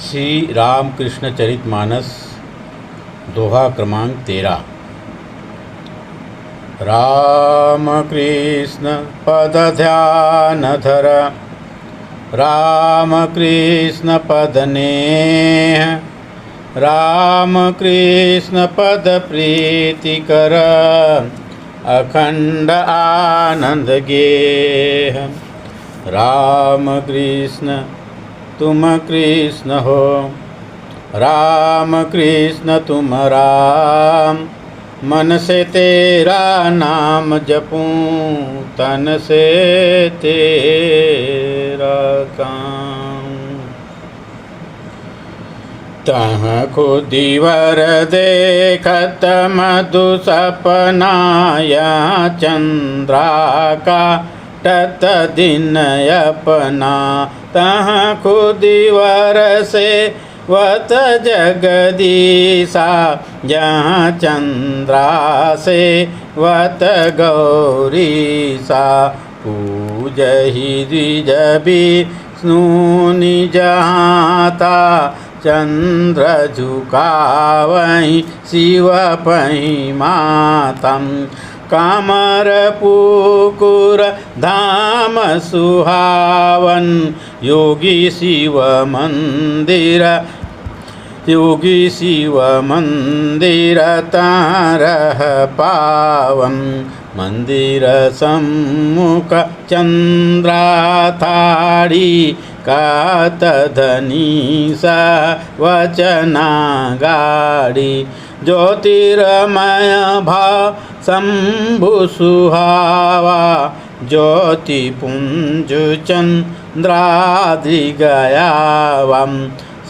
श्री रामकृष्ण चरितमानस दोहा क्रमांक 13। राम कृष्ण पद ध्यान धर, राम कृष्ण पद नेह, राम कृष्ण पद प्रीति कर, अखंड आनंद गेह। राम कृष्ण तुम कृष्ण हो, राम कृष्ण तुम राम, मन से तेरा नाम जपूं, तन से तेरा काम। तह खुदिवर देखत मधु सपनाया, चंद्रा का टत दिन अपना। तह खुदिवर से वत जगदीशा, जहाँ चंद्रा से वत गौरीसा। पूजहि द्विज विष्णु निजहाता, चंद्र झुकावहि शिव पहि मातम। कामर पुकुर धाम सुहावन, योगी शिव मंदिर, योगी शिव मंदिर तारह पावन। मंदिर सम्मुख चंद्रा थाड़ी, कात धनी सा वचना गाड़ी। ज्योतिर्मय भाव शंभु सुहावा, ज्योति पुंज चंद्रादि गयावम।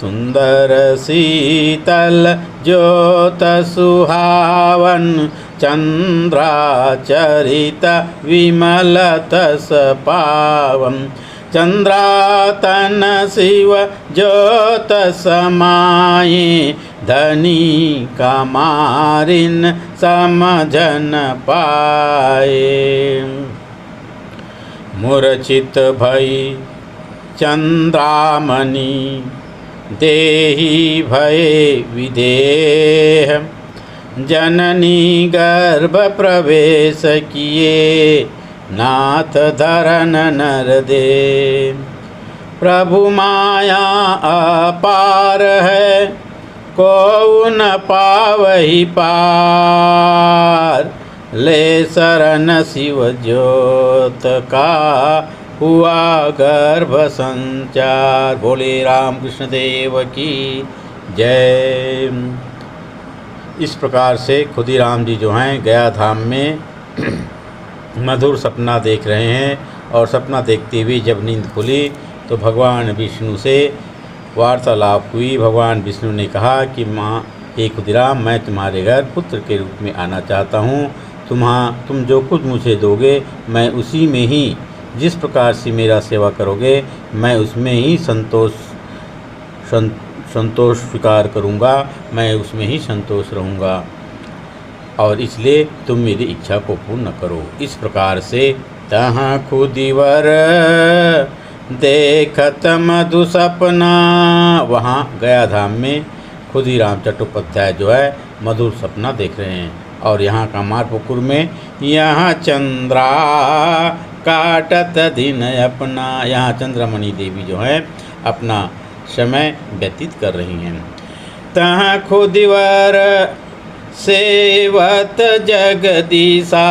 सुंदर शीतल ज्योत सुहावन, चंद्राचरित विमल तस पावन। चंद्रातन शिव ज्योत समाये, धनी कमारिन समझन पाए। मूर्छित भई चंद्रामणि, देहि भये विदेह। जननी गर्भ प्रवेश किए, नाथ धरन नर दे। प्रभु माया अपार है, को न पावहि पार। ले शरण शिव ज्योत का, हुआ गर्भ संचार। बोले राम कृष्ण देव की जय। इस प्रकार से खुदीराम जी जो हैं गया धाम में मधुर सपना देख रहे हैं, और सपना देखते हुए जब नींद खुली तो भगवान विष्णु से वार्तालाप हुई। भगवान विष्णु ने कहा कि माँ हे खुदीराम, मैं तुम्हारे घर पुत्र के रूप में आना चाहता हूँ। तुम जो कुछ मुझे दोगे, मैं उसी में ही, जिस प्रकार से मेरा सेवा करोगे, मैं उसमें ही संतोष स्वीकार करूँगा, मैं उसमें ही संतोष रहूँगा, और इसलिए तुम मेरी इच्छा को पूर्ण करो। इस प्रकार से तहाँ खुदिवर देखत मधु सपना, वहाँ गया धाम में खुदीराम चट्टोपाध्याय जो है मधुर सपना देख रहे हैं। और यहाँ कामारपुकुर में, यहाँ चंद्रा काटत दिन अपना, यहाँ चंद्रमणि देवी जो है अपना समय व्यतीत कर रही हैं। तहाँ खुदिवर सेवत जगदीशा,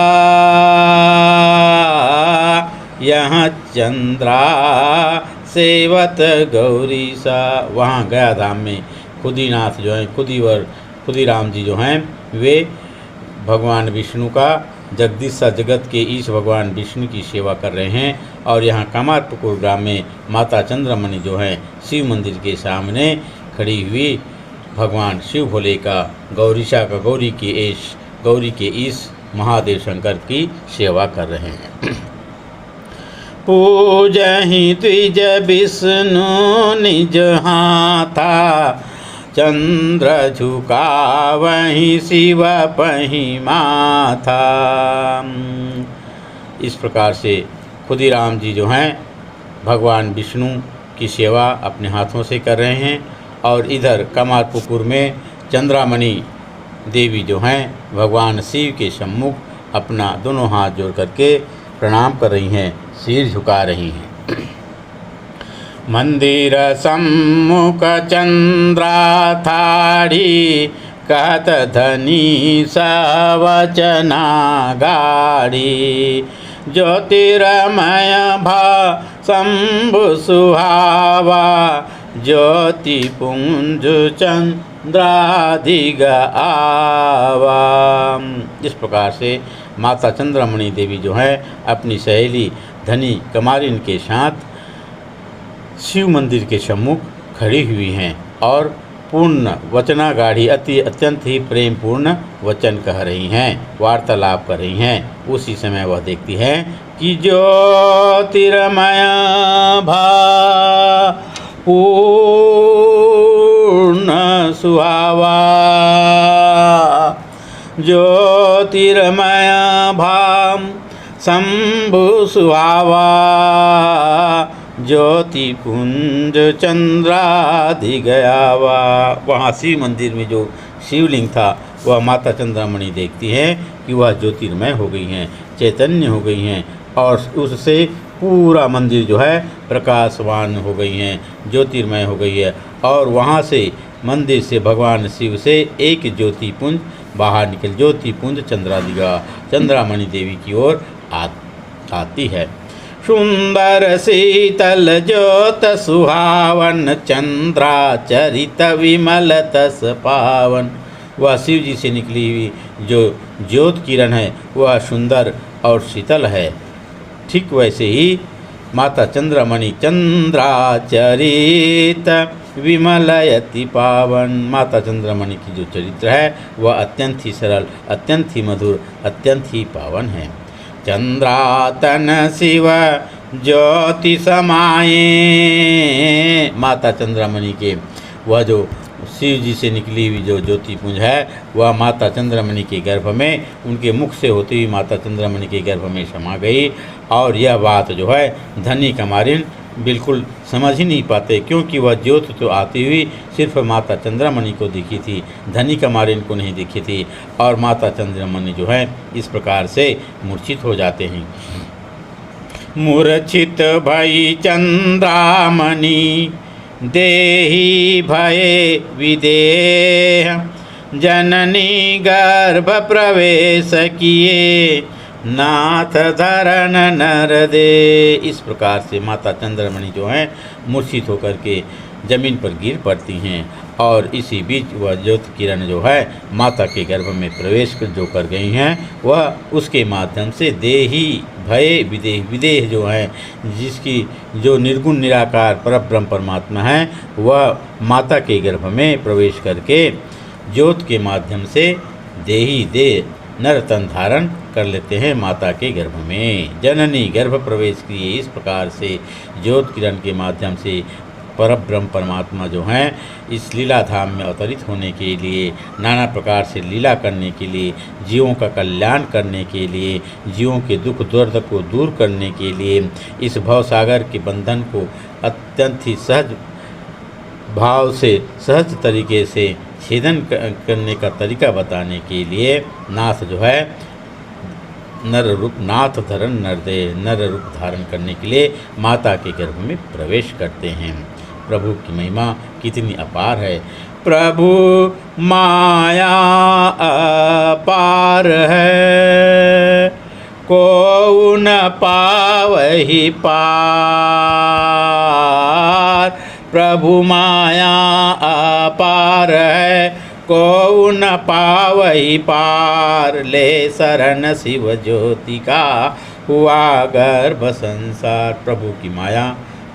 यहाँ चंद्रा सेवत गौरीसा। वहाँ गया धाम में खुदीनाथ जो हैं, खुदीराम जी जो हैं, वे भगवान विष्णु का, जगदीशा जगत के ईश भगवान विष्णु की सेवा कर रहे हैं। और यहाँ कामारपुकुर ग्राम में माता चंद्रमणि जो हैं शिव मंदिर के सामने खड़ी हुई भगवान शिव भोले का, गौरीशा का, गौरी के ईश महादेव शंकर की सेवा कर रहे हैं। पूजहि द्विज विष्णु निज हाथा, चंद्र झुकावहि शिव पहि माथा। इस प्रकार से खुदीराम जी जो हैं भगवान विष्णु की सेवा अपने हाथों से कर रहे हैं और इधर कमारपुकुर में चंद्रामणि देवी जो हैं भगवान शिव के सम्मुख अपना दोनों हाथ जोड़ करके प्रणाम कर रही हैं, सिर झुका रही हैं। मंदिर सम्मुख चंद्रा थाड़ी कहत धनी सवचना गाड़ी ज्योतिर्मय भा शंभु सुहावा ज्योति पुंज चंद्राधिग आवा। इस प्रकार से माता चंद्रामणि देवी जो है अपनी सहेली धनी कमारिन के साथ शिव मंदिर के सम्मुख खड़ी हुई हैं और पूर्ण वचना गाढ़ी अत्यंत ही प्रेम पूर्ण वचन कह रही हैं, वार्तालाप कर रही हैं। उसी समय वह देखती हैं कि ज्योतिर्मय भा पूर्ण सुहावा ज्योतिर्मय भाम शंभु सुहावा ज्योति पुंज चंद्राधि गयावा। वहाँ शिव मंदिर में जो शिवलिंग था वह माता चंद्रामणि देखती हैं कि वह ज्योतिर्मय हो गई हैं, चैतन्य हो गई हैं और उससे पूरा मंदिर जो है प्रकाशवान हो गई हैं, ज्योतिर्मय हो गई है। और वहाँ से मंदिर से भगवान शिव से एक ज्योति पुंज बाहर निकल ज्योति पुंज चंद्रामणि देवी की ओर आती है। सुंदर शीतल ज्योत सुहावन चंद्राचरित विमल तस पावन। वह शिव जी से निकली हुई जो ज्योत किरण है वह सुंदर और शीतल है। ठीक वैसे ही माता चंद्रामणि चंद्राचरित विमलयति पावन। माता चंद्रामणि की जो चरित्र है वह अत्यंत ही सरल, अत्यंत ही मधुर, अत्यंत ही पावन है। चंद्रातन शिव ज्योति समाये। माता चंद्रामणि के वह जो शिव जी से निकली हुई जो ज्योति पुंज है वह माता चंद्रामणि के गर्भ में उनके मुख से होती हुई माता चंद्रामणि के गर्भ में समा गई। और यह बात जो है धनी कमारिन बिल्कुल समझ ही नहीं पाते, क्योंकि वह ज्योत तो आती हुई सिर्फ माता चंद्रामणि को दिखी थी, धनी कमारिन को नहीं दिखी थी। और माता चंद्रामणि जो है इस प्रकार से मूर्छित हो जाते हैं। मूर्छित भई चंद्रामणि देहि भये विदेह जननी गर्भ प्रवेश किए नाथ धरन नर दे। इस प्रकार से माता चंद्रामणि जो हैं मूर्छित होकर के जमीन पर गिर पड़ती हैं और इसी बीच वह ज्योति किरण जो है माता के गर्भ में प्रवेश जो कर गई हैं वह उसके माध्यम से देही भय विदेह, विदेह जो है जिसकी जो निर्गुण निराकार परब्रह्म परमात्मा है वह माता के गर्भ में प्रवेश करके ज्योत के माध्यम से देही देह नर तन धारण कर लेते हैं माता के गर्भ में। जननी गर्भ प्रवेश किए। इस प्रकार से ज्योत किरण के माध्यम से परब्रह्म परमात्मा जो हैं इस लीला धाम में अवतरित होने के लिए, नाना प्रकार से लीला करने के लिए, जीवों का कल्याण करने के लिए, जीवों के दुख दर्द को दूर करने के लिए, इस भवसागर के बंधन को अत्यंत ही सहज भाव से सहज तरीके से छेदन करने का तरीका बताने के लिए नाथ जो है नर रूप नाथ धरण नर रूप धारण करने के लिए माता के गर्भ में प्रवेश करते हैं। प्रभु की महिमा कितनी अपार है। प्रभु माया अपार है को न पावहि पार। प्रभु माया अपार है को न पावहि पार। ले शरण शिव ज्योति का हुआ गर्भ संसार। प्रभु की माया,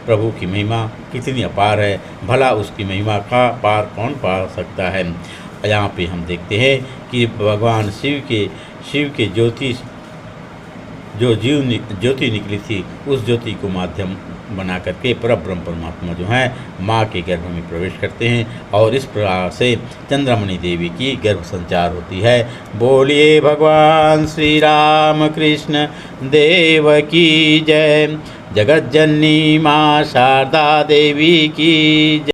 प्रभु की महिमा कितनी अपार है, भला उसकी महिमा का पार कौन पा सकता है। यहाँ पे हम देखते हैं कि भगवान शिव के ज्योति जो ज्योति निकली थी उस ज्योति को माध्यम बना करके परब्रह्म परमात्मा जो हैं माँ के गर्भ में प्रवेश करते हैं और इस प्रकार से चंद्रामणि देवी की गर्भ संचार होती है। बोलिए भगवान श्री राम कृष्ण देव की जय। जगत जननी माँ शारदा देवी की जय।